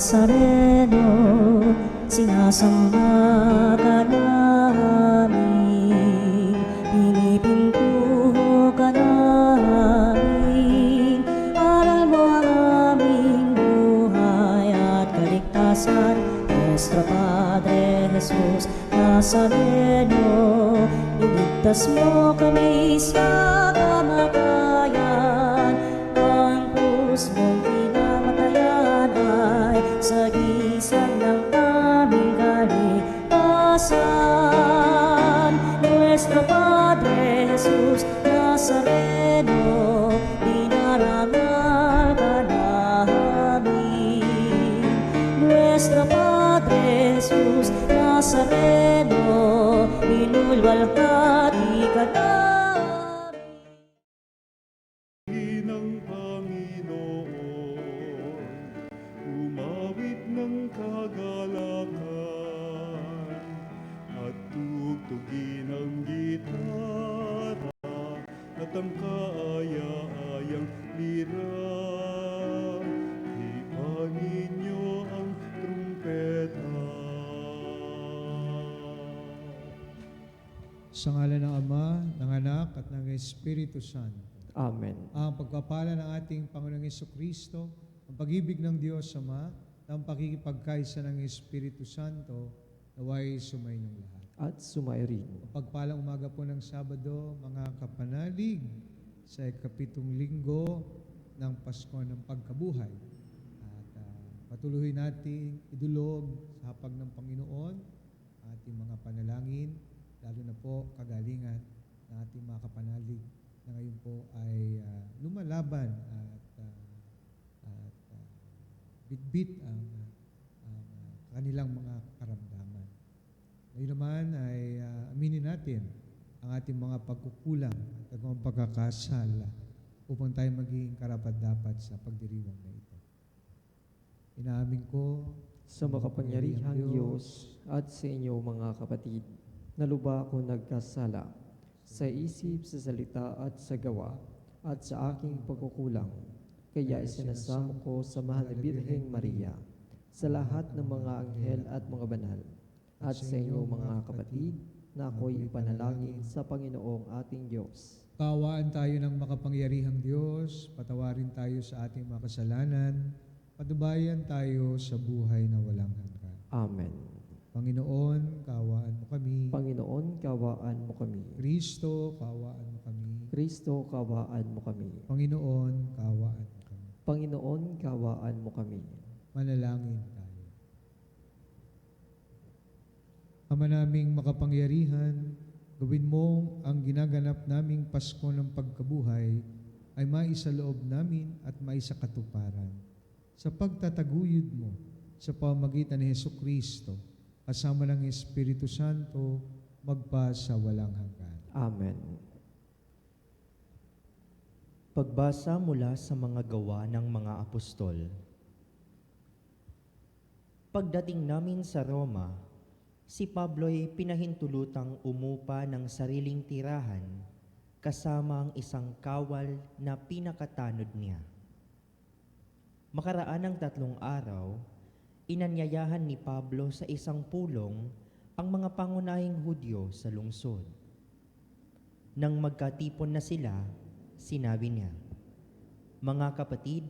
Nazareno, sinasamba ka namin, pinipintuho ka namin. Aral mo ang aming buhay at kaligtasan, Nuestro Padre Jesus Nazareno. Iligtas mo kami sa kamatayan, ang krus mong pinamatayan ay sagisag ng aming kaligtasan. Nuestro Padre Jesus Nazareno, dinarangal ka namin. Nuestro Padre Jesus Nazareno, inulwalhati ka namin. Ng Panginoon, umawit ng kagalakan, at tugtugin ang gitara at ang kaaya-ayang lira. Ipanin niyo ang trumpeta. Sa ngalan ng Ama, ng Anak, at ng Espiritu Santo. Amen. Ang pagpapala ng ating Panginoong Jesucristo, ang pag-ibig ng Diyos Ama, at ang pakikipagkaisa ng Espiritu Santo, naway sumainyo lahat. At sumayo rin. Pagpalang umaga po ng Sabado, mga kapanalig, sa ikapitong linggo ng Pasko ng Pagkabuhay. At patuloy nating idulog sa hapag ng Panginoon ating mga panalangin, lalo na po kagalingan ng ating mga kapanalig na ngayon po ay lumalaban at bitbit ang kanilang mga karamdaman. Ngayon naman ay aminin natin ang ating mga pagkukulang at ang pagkakasala upang tayo maging karapat-dapat sa pagdiriwang na ito. Inaamin ko Sa makapangyarihang Diyos at sa inyo mga kapatid, na lubha ako nagkasala sa isip, sa salita at sa gawa, at sa aking pagkukulang. Kaya isinasamo ko sa mahal na Birheng Maria, sa lahat ng mga anghel at mga banal, at sa inyo mga kapatid, na ako'y ipanalangin sa Panginoong ating Diyos. Kaawaan tayo ng makapangyarihang Diyos, patawarin tayo sa ating mga kasalanan, patubayan tayo sa buhay na walang hanggan. Amen. Panginoon, kaawaan mo kami. Panginoon, kawaan mo kami. Kristo, kaawaan mo kami. Kristo, kawaan mo kami. Panginoon, kaawaan mo kami. Panginoon, kawaan mo kami. Manalangin tayo. Ama naming makapangyarihan, gawin mo ang ginaganap naming Pasko ng pagkabuhay ay maisaloob namin at maisakatuparan. Sa pagtataguyod mo sa pamamagitan ni Jesucristo, kasama ng Espiritu Santo, magpa sa walang hanggan. Amen. Pagbasa mula sa mga gawa ng mga apostol. Pagdating namin sa Roma, si Pablo'y pinahintulutang umupa ng sariling tirahan kasama ang isang kawal na pinakatanod niya. Makaraan ng 3 araw, inanyayahan ni Pablo sa isang pulong ang mga pangunahing Hudyo sa lungsod. Nang magkatipon na sila, sinabi niya, "Mga kapatid,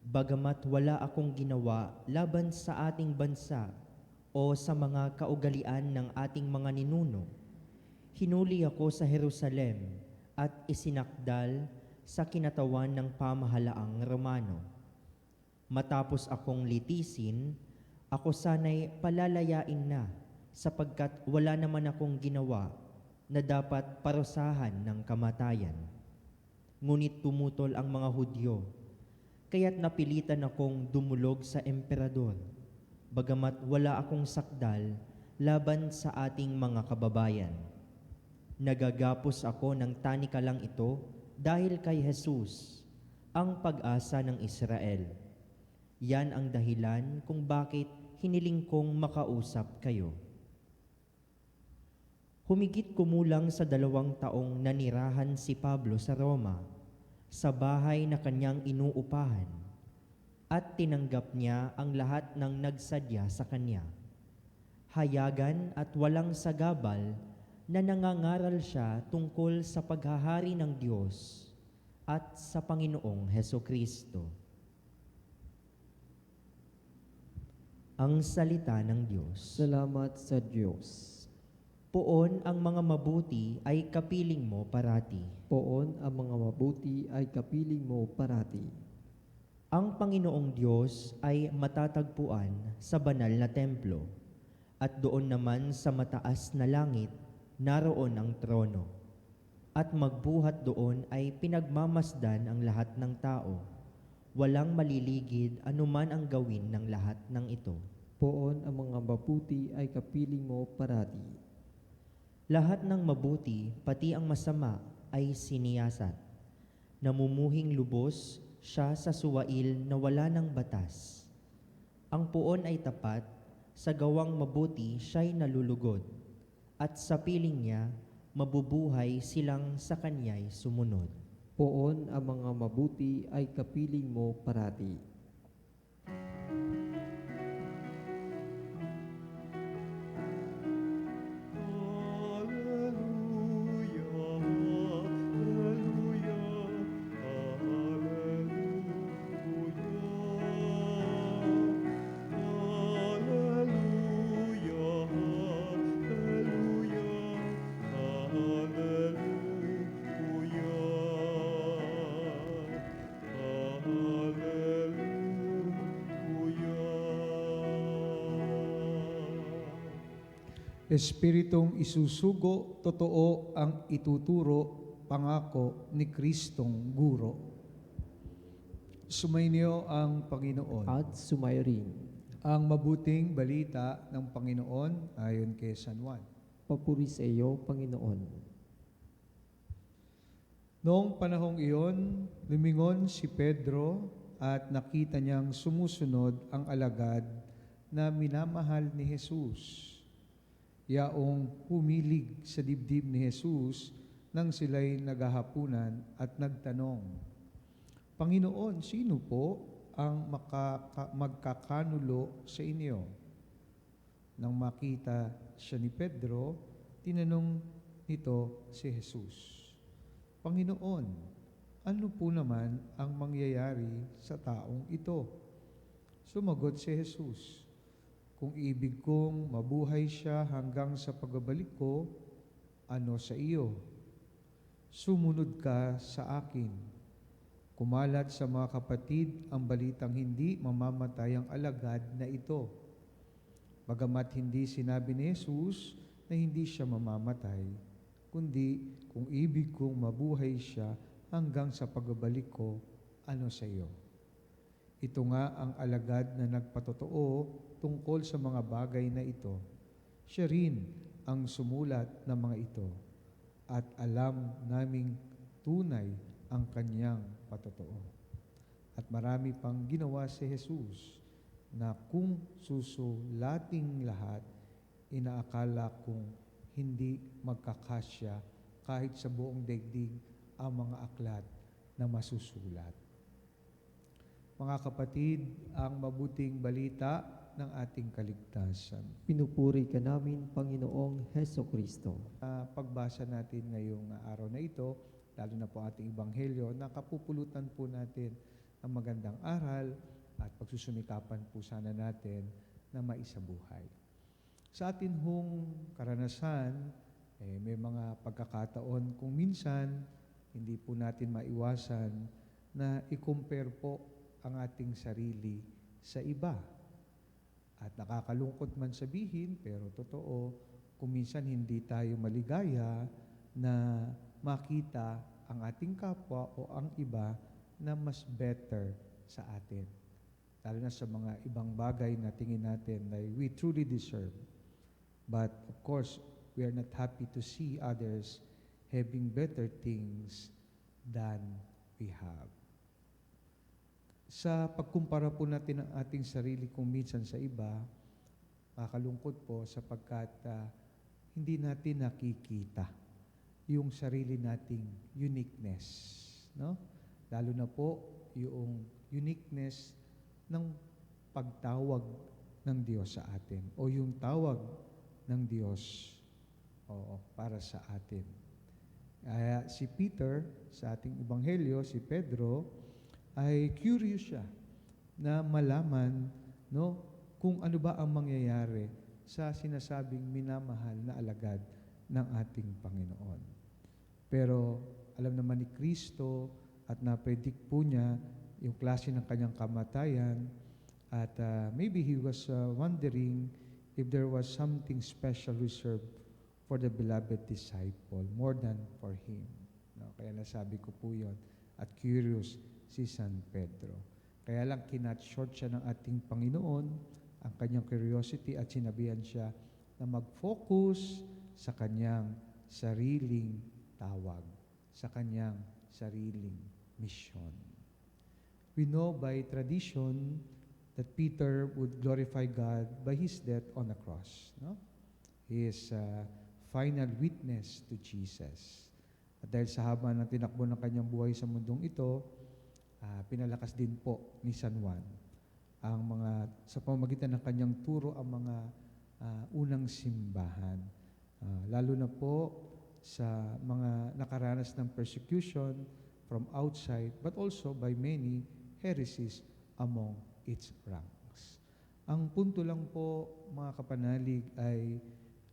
bagamat wala akong ginawa laban sa ating bansa o sa mga kaugalian ng ating mga ninuno, hinuli ako sa Jerusalem at isinakdal sa kinatawan ng pamahalaang Romano. Matapos akong litisin, ako sana'y palalayain na sapagkat wala naman akong ginawa na dapat parusahan ng kamatayan. Ngunit tumutol ang mga Hudyo, kaya't napilitan akong dumulog sa emperador, bagamat wala akong sakdal laban sa ating mga kababayan. Nagagapos ako ng tanikalang ito dahil kay Jesus, ang pag-asa ng Israel. Yan ang dahilan kung bakit hiniling kong makausap kayo." Humigit kumulang sa 2 taong nanirahan si Pablo sa Roma, sa bahay na kanyang inuupahan. at tinanggap niya ang lahat ng nagsadya sa kanya. Hayagan at walang sagabal na nangangaral siya tungkol sa paghahari ng Diyos at sa Panginoong Hesukristo. Ang salita ng Diyos. Salamat sa Diyos. Poon ang mga mabuti ay kapiling mo parati. Poon ang mga mabuti ay kapiling mo parati. Ang Panginoong Diyos ay matatagpuan sa banal na templo, at doon naman sa mataas na langit, naroon ang trono. At magbuhat doon ay pinagmamasdan ang lahat ng tao. Walang maliligid anuman ang gawin ng lahat ng ito. Poon ang mga mabuti ay kapiling mo parati. Lahat ng mabuti, pati ang masama, ay siniyasat. Namumuhing lubos siya sa suwail na wala ng batas. Ang puon ay tapat, sa gawang mabuti siya'y nalulugod, at sa piling niya, mabubuhay silang sa kanya'y sumunod. Poon ang mga mabuti ay kapiling mo parati. Espiritong isusugo, totoo ang ituturo, pangako ni Kristong Guro. Sumainyo ang Panginoon. At sumayo rin. Ang mabuting balita ng Panginoon ayon kay San Juan. Papuri sa iyo, Panginoon. Noong panahong iyon, lumingon si Pedro at nakita niyang sumusunod ang alagad na minamahal ni Jesus. Yaong humilig sa dibdib ni Jesus nang sila'y naghahapunan at nagtanong, Panginoon, sino po ang magkakanulo sa inyo? Nang makita siya ni Pedro, tinanong nito si Jesus, Panginoon, ano po naman ang mangyayari sa taong ito? Sumagot si Jesus, kung ibig kong mabuhay siya hanggang sa pagbabalik ko, ano sa iyo? Sumunod ka sa akin. Kumalat sa mga kapatid ang balitang hindi mamamatay ang alagad na ito. Bagamat hindi sinabi ni Jesus na hindi siya mamamatay, kundi kung ibig kong mabuhay siya hanggang sa pagbabalik ko, ano sa iyo? Ito nga ang alagad na nagpatotoo tungkol sa mga bagay na ito. Siya rin ang sumulat ng mga ito at alam naming tunay ang kanyang patotoo. At marami pang ginawa si Jesus na kung susulating lahat, inaakala kong hindi magkakasya kahit sa buong daigdig ang mga aklat na masusulat. Mga kapatid, ang mabuting balita ng ating kaligtasan. Pinupuri ka namin, Panginoong Hesukristo. Pagbasa natin ngayong araw na ito, lalo na po ating Ebanghelyo, nakapupulutan po natin ang magandang aral at pagsusumikapan po sana natin na maisabuhay. Sa atin hong karanasan, may mga pagkakataon kung minsan hindi po natin maiwasan na i-compare po ang ating sarili sa iba. At nakakalungkot man sabihin, pero totoo, kung minsan hindi tayo maligaya na makita ang ating kapwa o ang iba na mas better sa atin. Lalo na sa mga ibang bagay na tingin natin na we truly deserve. But of course, we are not happy to see others having better things than we have. Sa pagkumpara po natin ang ating sarili kung minsan sa iba, kakalungkot po sapagkat hindi natin nakikita yung sarili nating uniqueness. No? Lalo na po yung uniqueness ng pagtawag ng Diyos sa atin o yung tawag ng Diyos para sa atin. Kaya si Peter, sa ating ebanghelyo, si Pedro, ay curious siya na malaman kung ano ba ang mangyayari sa sinasabing minamahal na alagad ng ating Panginoon. Pero alam naman ni Kristo at na-predict po niya yung klase ng kanyang kamatayan at maybe he was wondering if there was something special reserved for the beloved disciple more than for him. Kaya nasabi ko po yun. At curious si San Pedro. Kaya lang kinat-short siya ng ating Panginoon ang kanyang curiosity at sinabihan siya na mag-focus sa kanyang sariling tawag, sa kanyang sariling mission. We know by tradition that Peter would glorify God by his death on the cross. His final witness to Jesus. At dahil sa haba ng tinakbo ng kanyang buhay sa mundong ito, pinalakas din po ni San Juan sa pamamagitan ng kanyang turo ang mga unang simbahan. Lalo na po sa mga nakaranas ng persecution from outside, but also by many heresies among its ranks. Ang punto lang po, mga kapanalig, ay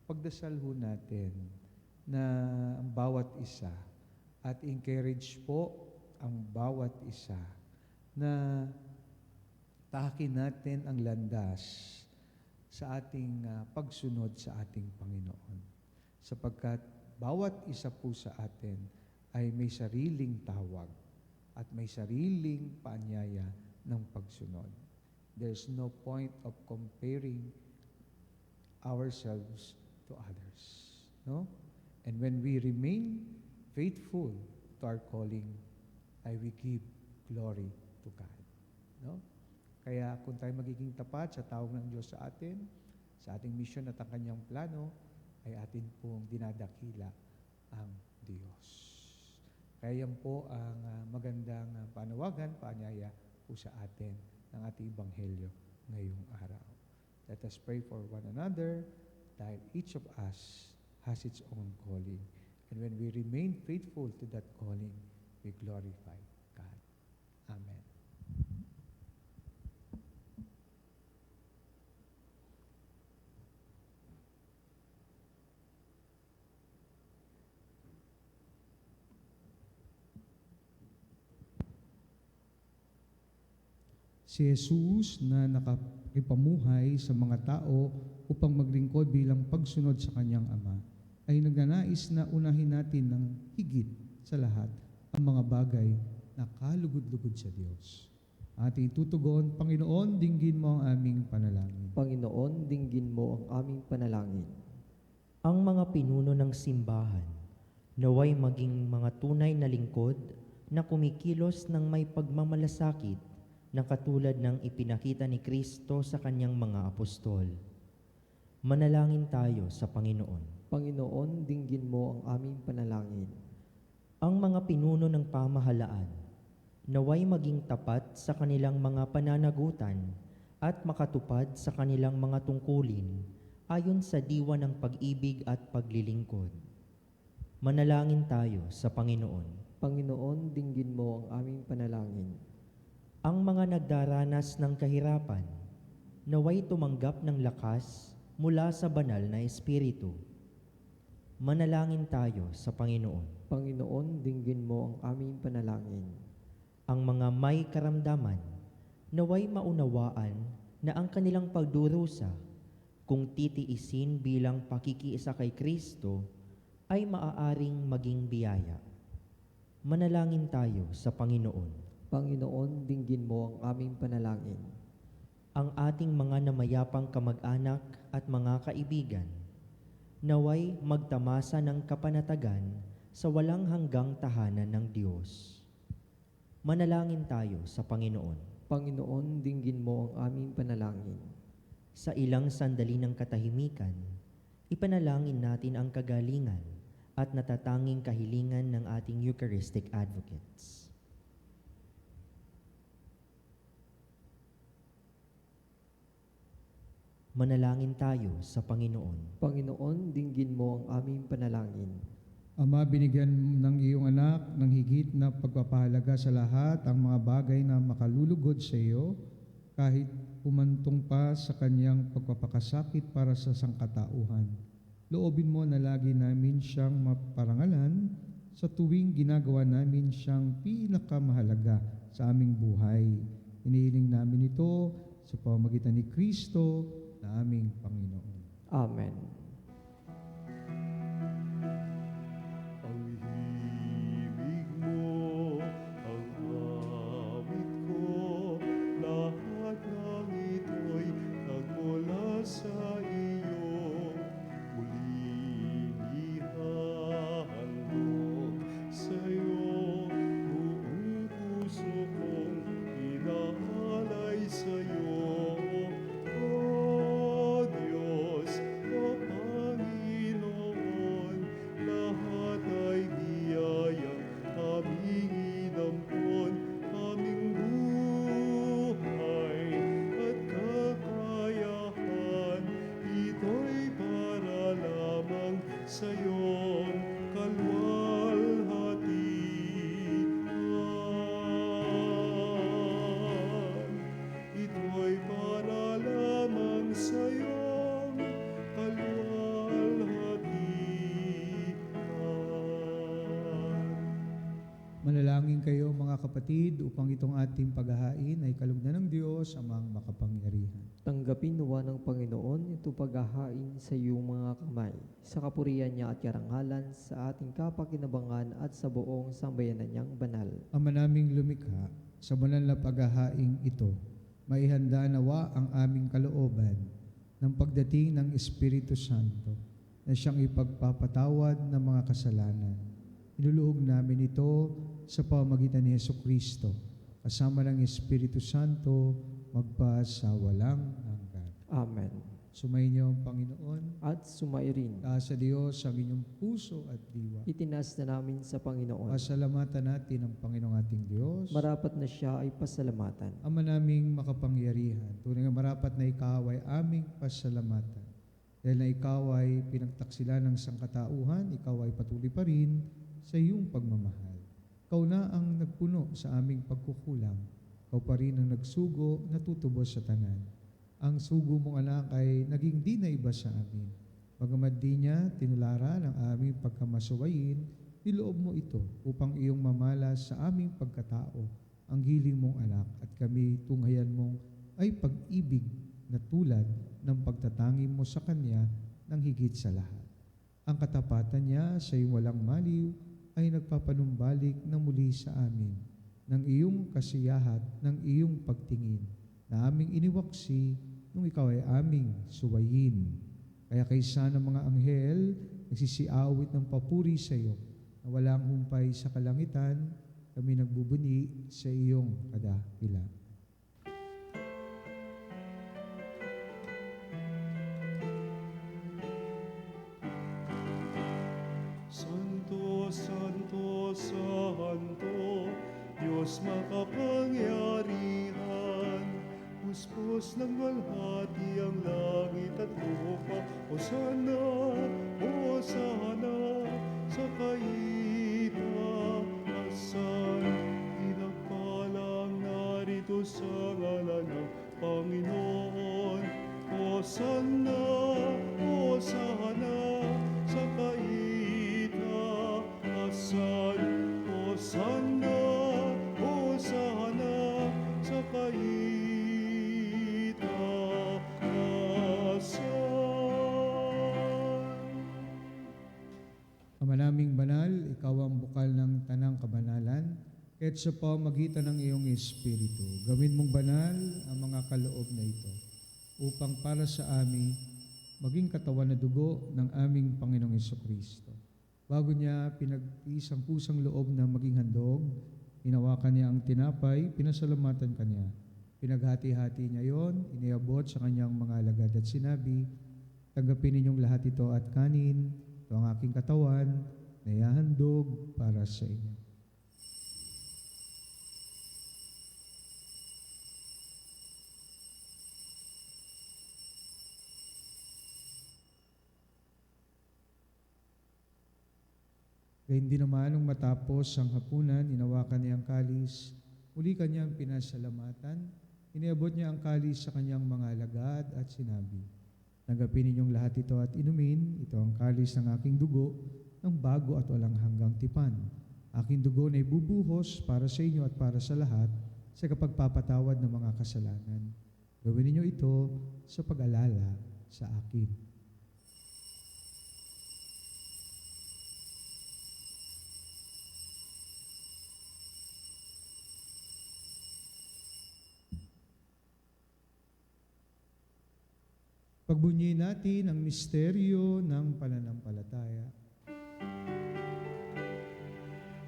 pagdasal ho natin na ang bawat isa at encourage po ang bawat isa na tahakin natin ang landas sa ating pagsunod sa ating Panginoon. Sapagkat bawat isa po sa atin ay may sariling tawag at may sariling paanyaya ng pagsunod. There's no point of comparing ourselves to others. And when we remain faithful to our calling, we give glory to God. Kaya kung tayo magiging tapat sa tawag ng Diyos sa atin, sa ating mission at ang kanyang plano, ay atin pong dinadakila ang Diyos. Kaya yan po ang magandang panawagan, paanyaya po sa atin ng ating Ebanghelyo ngayong araw. Let us pray for one another dahil each of us has its own calling. And when we remain faithful to that calling, we glorify God. Amen. Si Jesus na nakipamuhay sa mga tao upang maglingkod bilang pagsunod sa kanyang Ama, ay nagnanais na unahin natin ng higit sa lahat ang mga bagay na kalugod-lugod sa Diyos. Ating tutugon, Panginoon, dinggin mo ang aming panalangin. Panginoon, dinggin mo ang aming panalangin. Ang mga pinuno ng simbahan, naway maging mga tunay na lingkod na kumikilos ng may pagmamalasakit na katulad ng ipinakita ni Kristo sa kanyang mga apostol. Manalangin tayo sa Panginoon. Panginoon, dinggin mo ang aming panalangin. Ang mga pinuno ng pamahalaan, naway maging tapat sa kanilang mga pananagutan at makatupad sa kanilang mga tungkulin ayon sa diwa ng pag-ibig at paglilingkod. Manalangin tayo sa Panginoon. Panginoon, dinggin mo ang aming panalangin. Ang mga nagdaranas ng kahirapan, naway tumanggap ng lakas mula sa banal na Espiritu. Manalangin tayo sa Panginoon. Panginoon, dinggin mo ang aming panalangin. Ang mga may karamdaman, naway maunawaan na ang kanilang pagdurusa, kung titiisin bilang pakikiisa kay Kristo, ay maaaring maging biyaya. Manalangin tayo sa Panginoon. Panginoon, dinggin mo ang aming panalangin. Ang ating mga namayapang kamag-anak at mga kaibigan, naway magtamasa ng kapanatagan sa walang hanggang tahanan ng Diyos. Manalangin tayo sa Panginoon. Panginoon, dinggin mo ang aming panalangin. Sa ilang sandali ng katahimikan, ipanalangin natin ang kagalingan at natatanging kahilingan ng ating Eucharistic advocates. Manalangin tayo sa Panginoon. Panginoon, dinggin mo ang aming panalangin. Ama, binigyan ng iyong anak ng higit na pagpapahalaga sa lahat ang mga bagay na makalulugod sa iyo, kahit humantong pa sa kanyang pagpapakasakit para sa sangkatauhan. Loobin mo na lagi namin siyang maparangalan sa tuwing ginagawa namin siyang pinakamahalaga sa aming buhay. Inihiling namin ito sa pamamagitan ni Kristo na aming Panginoon. Amen. Ang himig mo, ang awit ko, lahat ng ito'y nagmula sa iyo. Muling ihahandog sa iyo, buong puso kong inaalay sa iyo. O Diyos, o Panginoon, lahat ay biyayang aming inampon, aming buhay at kakayahan. Ito'y para lamang sa iyong kalwalhatian. Ito'y para lamang sa iyong kalwalhatian. Manalangin kayo mga kapatid upang itong ating paghahain ay kalugdan ng Diyos amang makapangyarihan. Tanggapin nawa ng Panginoon ito paghahain sa iyong mga kamay, sa kapurihan niya at karangalan, sa ating kapakinabangan at sa buong sambayanan niyang banal. Ama naming lumikha, sa banal na paghahaing ito, maihanda nawa ang aming kalooban ng pagdating ng Espiritu Santo na siyang ipagpapatawad ng mga kasalanan. Inuluhog namin ito sa pamamagitan ni Jesucristo, kasama ng Espiritu Santo, magpa sa walang hanggan. Amen. Sumayin niyo ang Panginoon, At sumairin, taas sa Diyos ang inyong puso at diwa. itinas na namin sa Panginoon. Pasalamatan natin ang Panginoong ating Diyos. Marapat na siya ay pasalamatan. Ama naming makapangyarihan, tunay nga marapat na ikaw ay aming pasalamatan. Dahil na ikaw ay pinagtaksilan ng sangkatauhan, ikaw ay patuloy pa rin sa iyong pagmamahal. Ikaw na ang nagpuno sa aming pagkukulang. Ikaw pa rin ang nagsugo na tutubos sa tanan. Ang sugo mong anak ay naging di na iba sa amin. Bagamat di niya tinularan ang aming pagkamasuwayin, niloob mo ito upang iyong mamalas sa aming pagkatao, ang giling mong anak, at kami tunghayan mong ay pag-ibig na tulad ng pagtatangin mo sa Kanya ng higit sa lahat. Ang katapatan niya sa iyong walang maliw ay nagpapanumbalik na muli sa amin ng iyong kasiyahat, ng iyong pagtingin, na aming iniwaksi nung ikaw ay aming suwayin. Kaya kaysa ng mga anghel, nagsisiawit ng papuri sa iyo, na walang humpay sa kalangitan, kami nagbubuni sa iyong kadakilaan. Santo, Santo, Santo, Diyos makapangyarihan, puspos ng walhati ang langit at lupa. Hosana, Hosana, sa kaitaasan, pinagpalang narito sa ngalan ng Panginoon. Hosana, Hosana, sa kaitaasan, Hosana, Hosana, sa kaitaasan. Ama naming banal, ikaw ang bukal ng tanang kabanalan, kahit sa pamagitan ng iyong Espiritu, gawin mong banal ang mga kaloob na ito, upang para sa amin, maging katawan na dugo ng aming Panginoong Jesucristo. Bago niya pinagtiis ang pusang loob na maging handog, hinawakan niya ang tinapay, pinasalamatan kanya. Pinaghati-hati niya yon, iniabot sa kanyang mga alagad at sinabi, tanggapin ninyong lahat ito at kanin, ito ang aking katawan na ihahandog para sa inyo. Gayun din naman nung matapos ang hapunan, inawakan niya ang kalis, muli kanyang pinasalamatan, iniabot niya ang kalis sa kanyang mga alagad at sinabi, "Tanggapin ninyong lahat ito at inumin, ito ang kalis ng aking dugo, ng bago at walang hanggang tipan. Aking dugo na ibubuhos para sa inyo at para sa lahat sa kapagpapatawad ng mga kasalanan. Gawin ninyo ito sa pag-alala sa akin." Pagbunyi natin ang misteryo ng pananampalataya.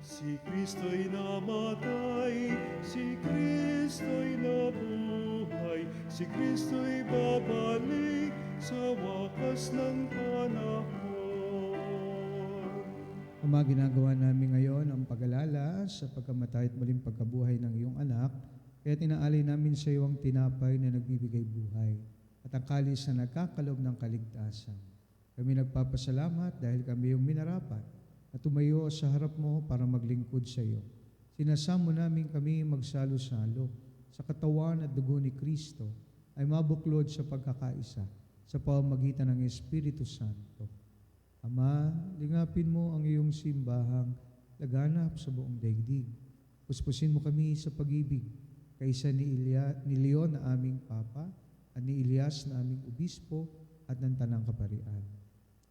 Si Kristo'y namatay, si Kristo'y nabuhay, si Kristo'y babalik sa wakas ng panahon. Ang mga ginagawa namin ngayon ang pag-alala sa pagkamatay at muling pagkabuhay ng iyong anak, kaya tinaalay namin sa iyo ang tinapay na nagbibigay buhay at ang kalis na nagkakalob ng kaligtasan. Kami nagpapasalamat dahil kami yung minarapat at tumayo sa harap mo para maglingkod sa iyo. Sinasamo namin kami magsalo-salo sa katawan at dugo ni Kristo ay mabuklod sa pagkakaisa sa pamamagitan ng Espiritu Santo. Ama, lingapin mo ang iyong simbahang laganap sa buong daigdig. Puspusin mo kami sa pag-ibig kaysa ni Leon na aming Papa at ni Elias na aming Obispo at ng Tanang Kaparian.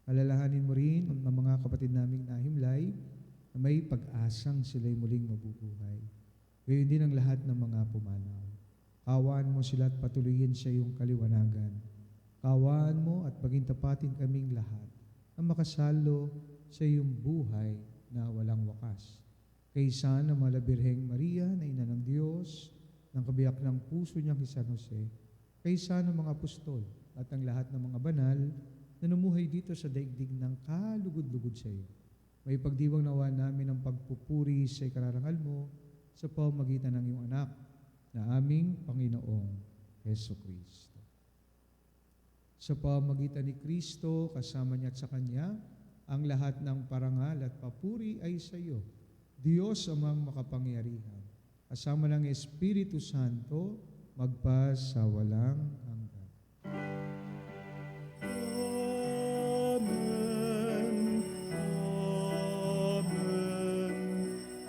Alalahanin mo rin ang mga kapatid naming nahimlay na may pag-asang sila'y muling mabubuhay. Gayon din ang lahat ng mga pumanaw. Kawaan mo sila at patuloyin sa iyong kaliwanagan. Kawaan mo at pagintapatin kaming lahat na makasalo sa iyong buhay na walang wakas. Kaysa ng Malabirheng Maria na Ina ng Diyos, ng kabiyak ng puso niyang si San Jose, kaysa ng mga apostol at ang lahat ng mga banal na numuhay dito sa daigdig ng kalugod-lugod sa iyo. May pagdiwang nawa namin ang pagpupuri sa ikararangal mo sa pamamagitan ng iyong anak na aming Panginoong Hesukristo. Sa pamamagitan ni Kristo, kasama niya at sa Kanya, ang lahat ng parangal at papuri ay sa iyo, Diyos amang makapangyarihan, kasama ng Espiritu Santo, magpa sa walang hanggan. Amen. Amen.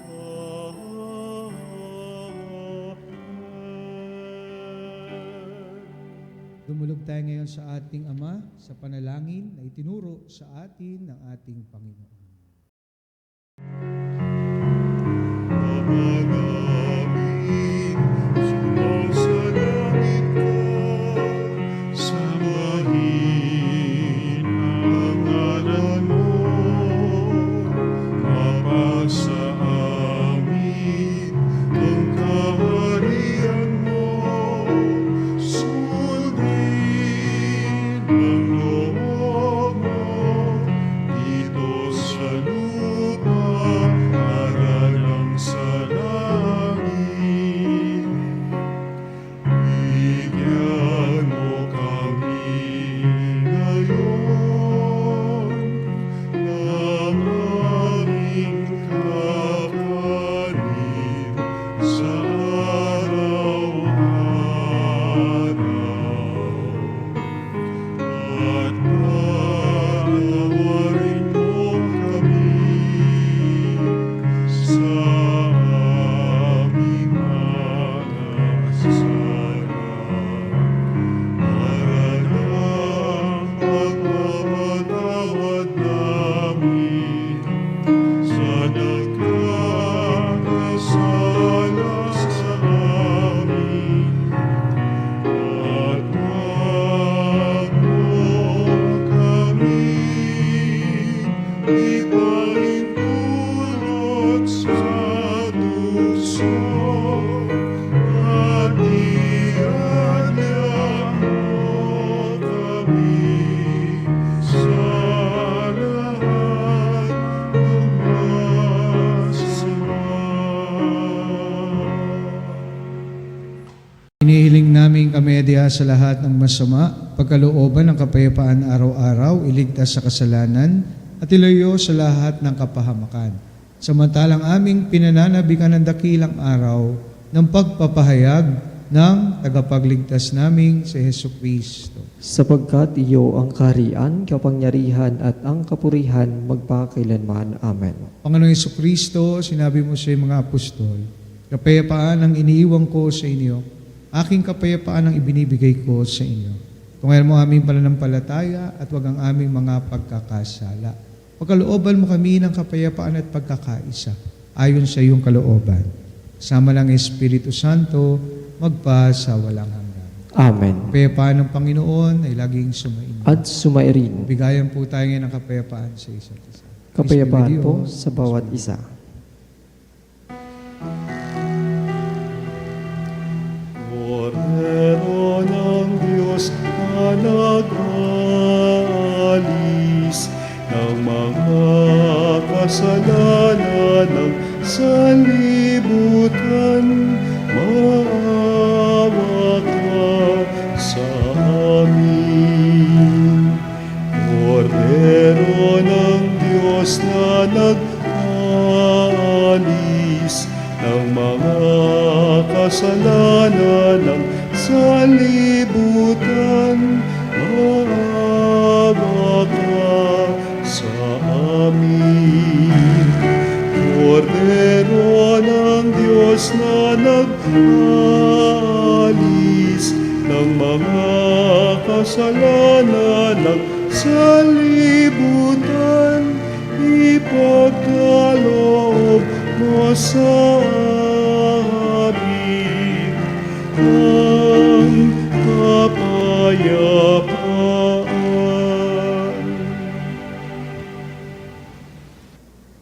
Amen. Dumulog tayo ngayon sa ating Ama sa panalangin na itinuro sa atin ng ating Panginoon. Ama namin, sumasalangit ka, sambahin ang ngalan mo, mapasa amin ang kaharian mo, sundin ang loob mo, dito sa lupa, para lang sa langit. Bigyan mo kami ngayon ng aming kakanin sa araw-araw. At patawarin mo kami sa aming mga kasalanan, para lang pagpapatawad namin sa nagkakasala sa amin. At wag mo kami ipahintulot sa tukso, at iadya mo kami sa lahat ng masama. Inihiling namin kamedya sa lahat ng masama, pagkalooban ng kapayapaan araw-araw, iligtas sa kasalanan, at ilayo sa lahat ng kapahamakan. Samantalang aming pinananabikan ng dakilang araw ng pagpapahayag ng tagapagligtas naming si Hesus Kristo. Sapagkat iyo ang kaharian, kapangyarihan at ang kapurihan magpakailanman. Amen. Panginoong Hesus Kristo, sinabi mo sa mga apostol, kapayapaan ang iniiwan ko sa inyo, aking kapayapaan ang ibinibigay ko sa inyo. Tungayan mo aming pananampalataya at wag ang aming mga pagkakasala. Pagkalooban mo kami ng kapayapaan at pagkakaisa ayon sa iyong kalooban. Sama ng Espiritu Santo, magpa sa walang hanggan. Amen. Kapayapaan ng Panginoon ay laging sumainyo. At sumairin. Bigayan po tayo ngayon ng kapayapaan sa isa't isa. Kapayapaan po sa bawat isa. Kordero ng Diyos na nag-alis ng mga kasalanan ng sanlibutan, maawa ka sa amin. Kordero ng Diyos na nag-alis ng mga kasalanan ng sanlibutan, maawa ka sa amin. Kordero ng Diyos na nag-alis ng mga kasalanan ng sanlibutan, ipagkaloob mo sa amin ang kapayapaan.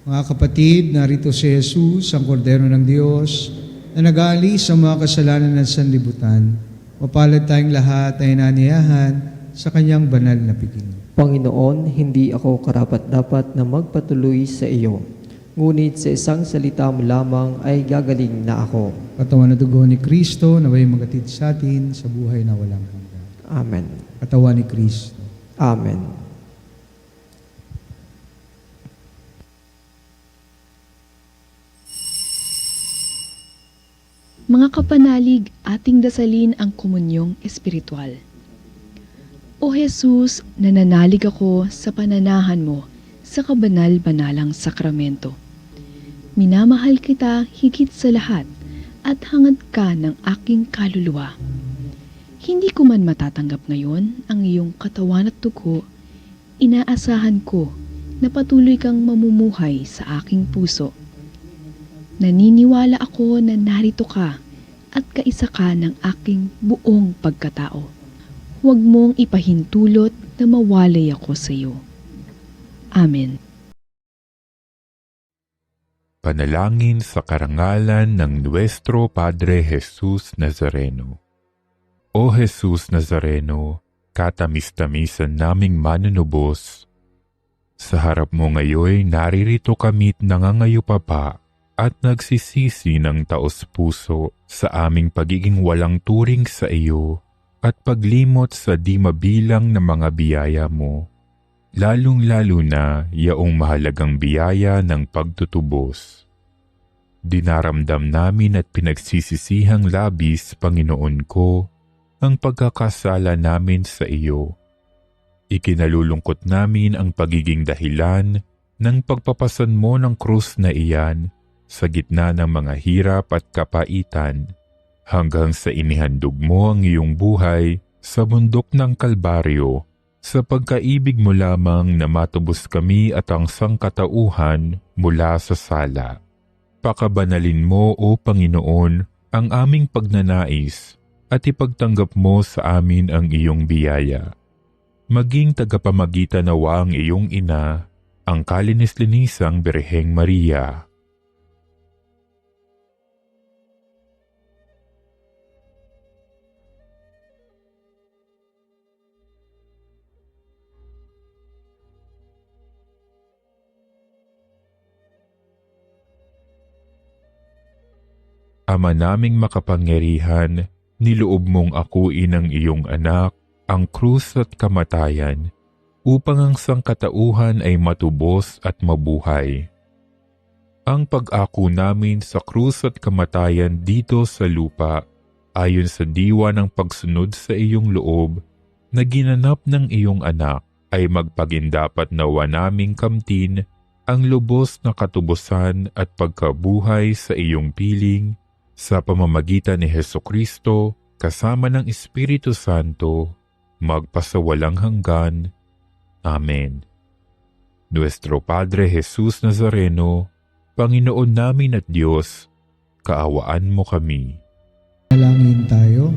Mga kapatid, narito si Jesus, ang Kordero ng Diyos, na nag-aalis sa mga kasalanan ng sanlibutan. Mapalad tayong lahat ay naniyahan sa kanyang banal na piging. Panginoon, hindi ako karapat-dapat na magpatuloy sa iyo. Ngunit sa isang salita mo lamang ay gagaling na ako. Katawan na dugo ni Kristo, naway magatid sa atin sa buhay na walang hanggan. Amen. Katawan ni Kristo. Amen. Mga kapanalig, ating dasalin ang komunyong espiritual. O Jesus, nananalig ako sa pananahan mo sa kabanal-banalang sakramento. Minamahal kita higit sa lahat at hangad ka ng aking kaluluwa. Hindi ko man matatanggap ngayon ang iyong katawan at dugo, inaasahan ko na patuloy kang mamumuhay sa aking puso. Naniniwala ako na narito ka at kaisa ka ng aking buong pagkatao. Huwag mong ipahintulot na mawalay ako sa iyo. Amen. Panalangin sa karangalan ng Nuestro Padre Jesus Nazareno. O Jesus Nazareno, katamis-tamisan naming manunubos, sa harap mo ngayon naririto kami't nangangayupapa at nagsisisi ng taos-puso sa aming pagiging walang turing sa iyo at paglimot sa di mabilang na mga biyaya mo, lalong-lalo na yaong mahalagang biyaya ng pagtutubos. Dinaramdam namin at pinagsisisihang labis, Panginoon ko, ang pagkakasala namin sa iyo. Ikinalulungkot namin ang pagiging dahilan ng pagpapasan mo ng krus na iyan sa gitna ng mga hirap at kapaitan, hanggang sa inihandog mo ang iyong buhay sa bundok ng Kalbaryo, sa pagkaibig mo lamang na matubos kami at ang sangkatauhan mula sa sala. Pakabanalin mo, O Panginoon, ang aming pagnanais at ipagtanggap mo sa amin ang iyong biyaya. Maging tagapamagitan nawa ang iyong ina, ang kalinis-linisang Birheng Maria. Ama naming makapangyarihan, niloob mong akuin ang iyong anak, ang krus at kamatayan, upang ang sangkatauhan ay matubos at mabuhay. Ang pag-ako namin sa krus at kamatayan dito sa lupa, ayon sa diwa ng pagsunod sa iyong loob, na ginanap ng iyong anak, ay magpagindapat nawa naming kamtin ang lubos na katubusan at pagkabuhay sa iyong piling sa pamamagitan ni Hesukristo kasama ng Espiritu Santo, magpasawalang hanggan. Amen. Nuestro Padre Jesus Nazareno, Panginoon namin at Diyos, kaawaan mo kami. Dalangin tayo.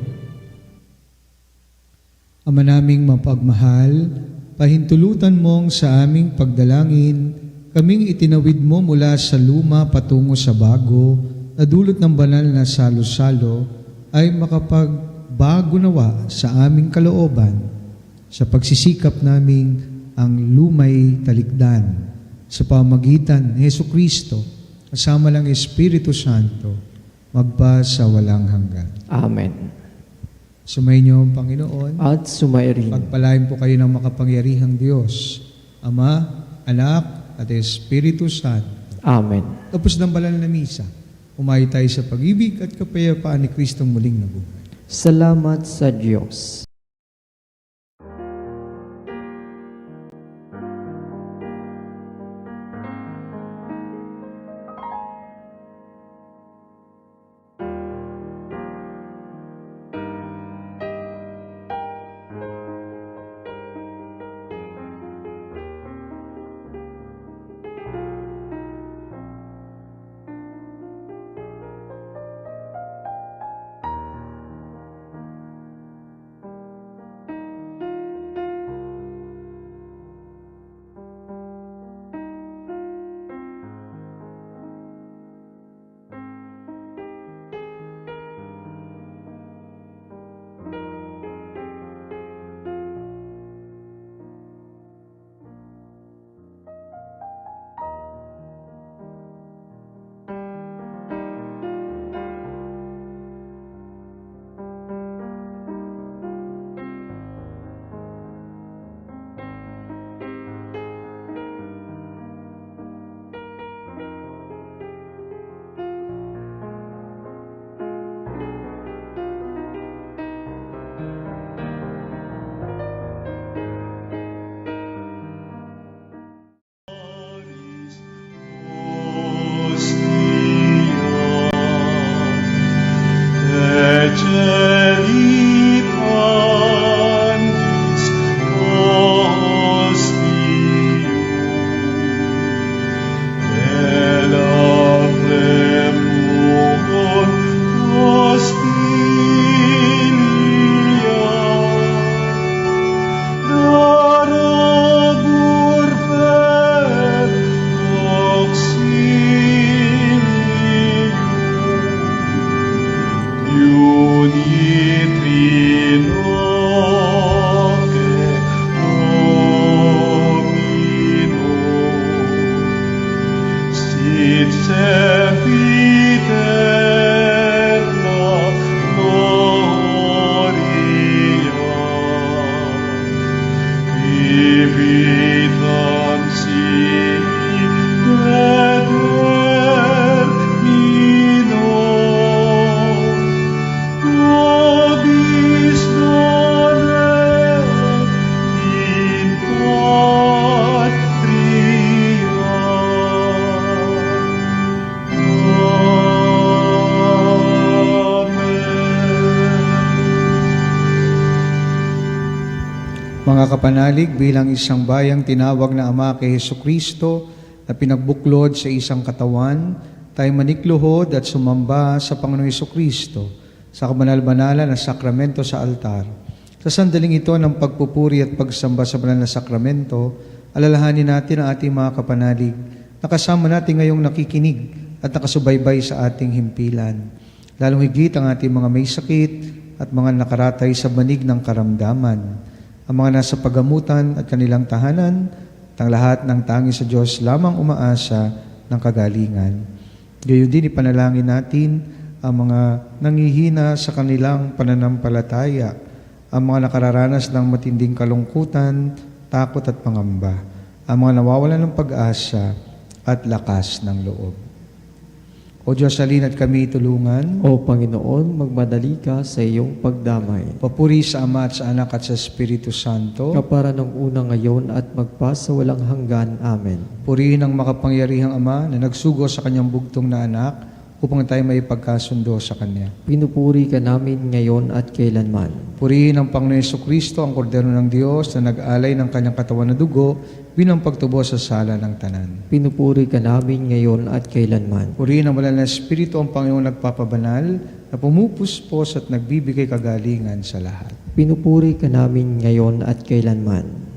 Ama naming mapagmahal, pahintulutan mong sa aming pagdalangin, kaming itinawid mo mula sa luma patungo sa bago, na dulot ng banal na salo-salo, ay makapagbago nawa sa aming kalooban, sa pagsisikap naming ang lumay talikdan, sa pamagitan ni Hesukristo, kasama ng Espiritu Santo, magpa sa walang hanggan. Amen. Sumainyo ang Panginoon. At sumairin. Pagpalain po kayo ng makapangyarihang Diyos, Ama, Anak, at Espiritu Santo. Amen. Tapos ng banal na misa, umayo tayo sa pag-ibig at kapayapaan ni Kristong muling nabuhay. Salamat sa Diyos. Mga kapanalig, bilang isang bayang tinawag na Ama kay Hesukristo na pinagbuklod sa isang katawan, tayo manikluhod at sumamba sa Panginoong Hesukristo sa kabanal-banalan na sakramento sa altar. Sa sandaling ito ng pagpupuri at pagsamba sa banal na sakramento, alalahanin natin ang ating mga kapanalig na kasama natin ngayong nakikinig at nakasubaybay sa ating himpilan. Lalong higit ang ating mga may sakit at mga nakaratay sa banig ng karamdaman, ang mga nasa pagamutan at kanilang tahanan, at ang lahat ng tangi sa Diyos lamang umaasa ng kagalingan. Gayon din ipanalangin natin ang mga nangihina sa kanilang pananampalataya, ang mga nakararanas ng matinding kalungkutan takot at pangamba, ang mga nawawalan ng pag-asa at lakas ng loob. O Diyos, halina't kami tulungan. O Panginoon, magmadali ka sa iyong pagdamay. Papuri sa Ama at sa Anak at sa Espiritu Santo. Kapara ng una ngayon at magpasawalang hanggan. Amen. Purihin ang makapangyarihang Ama na nagsugo sa kanyang bugtong na anak upang tayo may pagkasundo sa Kanya. Pinupuri ka namin ngayon at kailanman. Purihin ang Panginoon Jesucristo, ang Kordero ng Diyos na nag-alay ng kanyang katawan na dugo bilang pagtubos sa sala ng tanan. Pinupuri ka namin ngayon at kailanman. Purihin ang Banal na Espiritu, ang Panginoong nagpapabanal na pumupuspos at nagbibigay kagalingan sa lahat. Pinupuri ka namin ngayon at kailanman.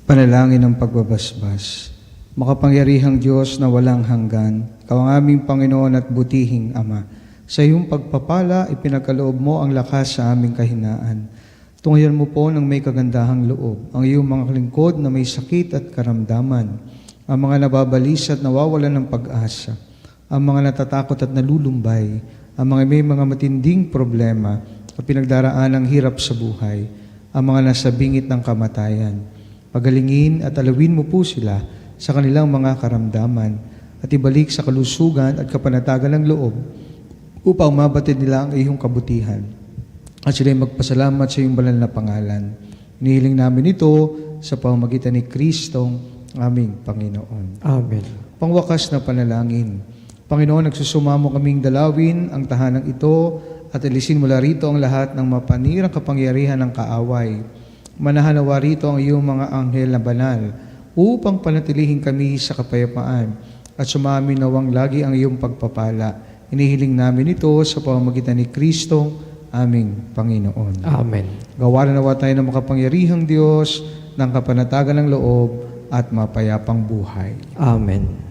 Panalangin ng pagbabasbas. Makapangyarihang Diyos na walang hanggan, Ikaw ang aming Panginoon at butihing Ama. Sa iyong pagpapala, ipinagkaloob mo ang lakas sa aming kahinaan. Tunghayan mo po ng may kagandahang loob ang iyong mga lingkod na may sakit at karamdaman, ang mga nababalisa at nawawalan ng pag-asa, ang mga natatakot at nalulumbay, ang mga may mga matinding problema at pinagdaraan ng hirap sa buhay, ang mga nasa bingit ng kamatayan. Pagalingin at alawin mo po sila sa kanilang mga karamdaman at ibalik sa kalusugan at kapanatagan ng loob upang mabatid nila ang iyong kabutihan at sila'y magpasalamat sa iyong banal na pangalan. Inihiling namin ito sa pamamagitan ni Kristong aming Panginoon. Amen. Pangwakas na panalangin. Panginoon, nagsusumamo kaming dalawin ang tahanang ito at alisin mula rito ang lahat ng mapanirang kapangyarihan ng kaaway. Manahalawa rito ang iyong mga anghel na banal upang panatilihin kami sa kapayapaan at sumamin nawang lagi ang iyong pagpapala. Inihiling namin ito sa pamamagitan ni Kristong aming Panginoon. Amen. Gawaran nawa tayo ng makapangyarihang Diyos ng kapanatagan ng loob at mapayapang buhay. Amen.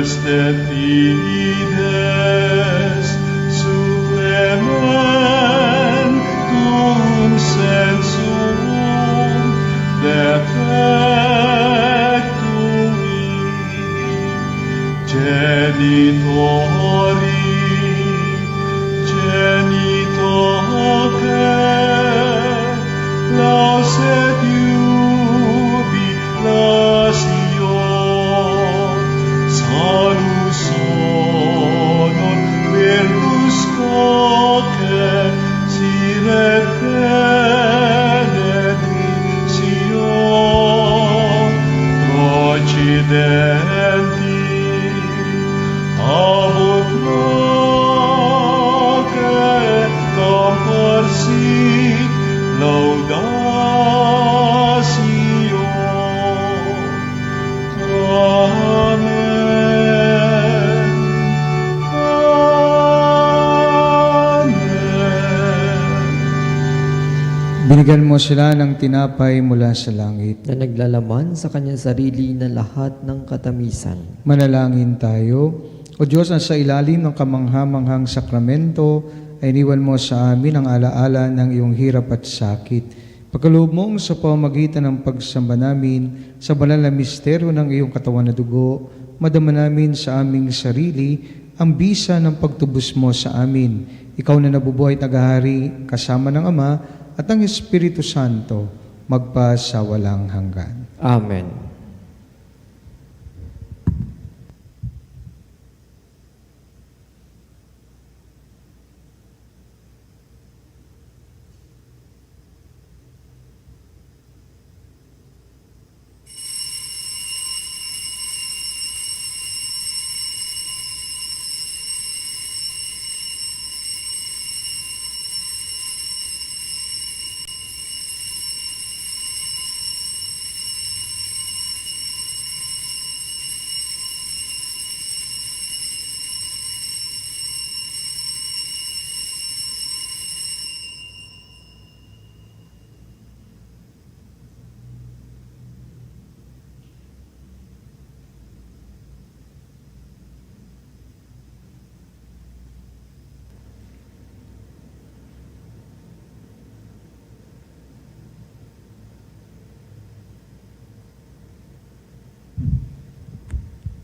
Sire Binigyan mo sila ng tinapay mula sa langit. na naglalaman sa kanyang sarili na lahat ng katamisan. Manalangin tayo. O Diyos, na sa ilalim ng kamangha-manghang sakramento ay iniwan mo sa amin ang alaala ng iyong hirap at sakit. Pagkaloob mong sa pamamagitan ng pagsamba namin sa banal na misteryo ng iyong katawan na dugo, madama namin sa aming sarili ang bisa ng pagtubos mo sa amin. Ikaw na nabubuhay at naghahari kasama ng Ama at ang Espiritu Santo magpa sa walang hanggan. Amen.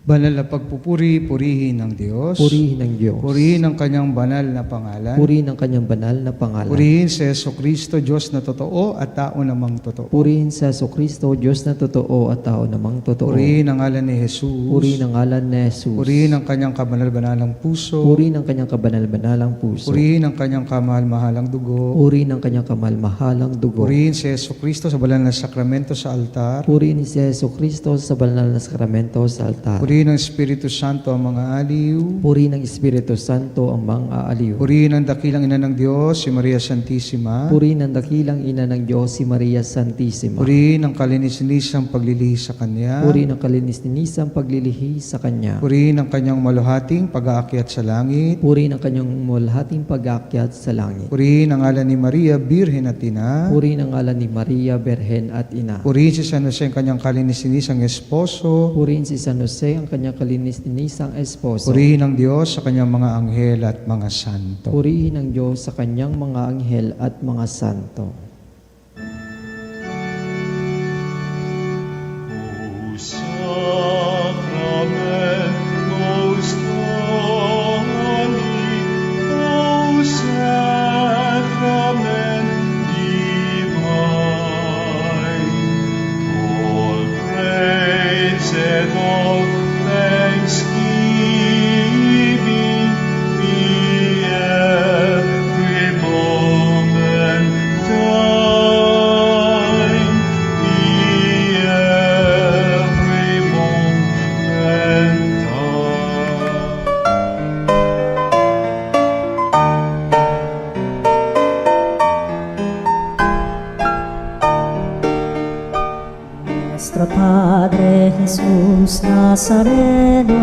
Banal na pagpupuri, purihin ng Diyos. Purihin ng Diyos. Purihin ang kanyang banal na pangalan. Purihin ang kanyang banal na pangalan. Purihin si Jesucristo, Diyos na totoo at tao namang totoo. Purihin sa Jesucristo, Diyos na totoo at tao namang totoo. Purihin ang ngalan ni Jesus. Purihin ang ngalan ni Jesus. Purihin ang kanyang kabanal-banalang puso. Purihin ang kanyang kabanal-banalang puso. Purihin ang kanyang kamahal-mahalang dugo. Purihin ang kanyang kamalmahalang dugo. Purihin si Jesucristo sa banal na sakramento sa altar. Purihin si Jesucristo sa banal na sakramento sa altar. Purihin ng Espiritu Santo ang mga aliw. Purihin ng Espiritu Santo ang mga aaliw. Purihin ang dakilang ina ng Diyos, si Maria Santissima. Purihin ang dakilang ina ng Diyos, si Maria Santissima. Purihin ang kalinis-nisang paglilihi sa Kanya. Purihin ang kalinis-nisang paglilihi sa Kanya. Purihin ang kanyang maluhating pag-aakyat sa langit. Purihin ang kanyang mulhating pag-aakyat sa langit. Purihin ang ngalan ni Maria, Birhen at Ina. Purihin ang ngalan ni Maria, Berhen at Ina. Purihin si San Jose ang kanyang kalinis-nisang esposo. Purihin si San Jose ang kanyang kalinis-nisang esposo. Purihin ang Diyos sa kanyang mga anghel at mga santo. Purihin ang Diyos sa kanyang mga anghel at mga santo. O Sacramentos Domini, O Sacrament divine, all praise and all thanksgiving be every moment thine, be every moment thine. Nuestro Padre Jesus Nazareno,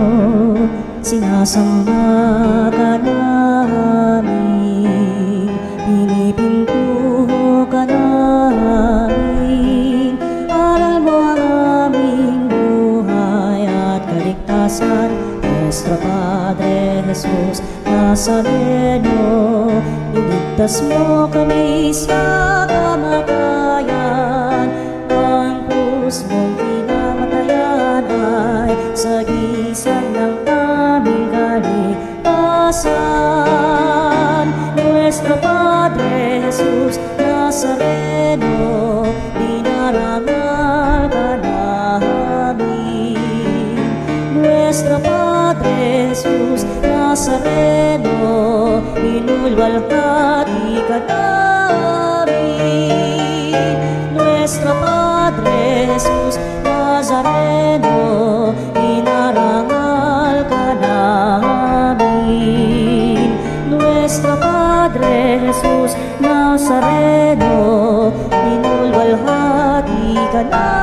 sinasamba ka namin, pinipintuho ka namin, aral mo ang aming buhay at kaligtasan. Nuestro Padre Jesus Nazareno, iligtas mo kami sa kamatayan, ang krus mong pinamatayan ay sagisag ng aming kaligtasan. Nuestro Padre Jesus Nazareno, dinarangal ka namin. Nuestro Padre Jesus Nazareno, inulwalhati ka namin. Nuestro Padre Jesus Nazareno, inarangal ka namin. Nuestro Padre Jesus Nazareno, inulwalhati ka namin.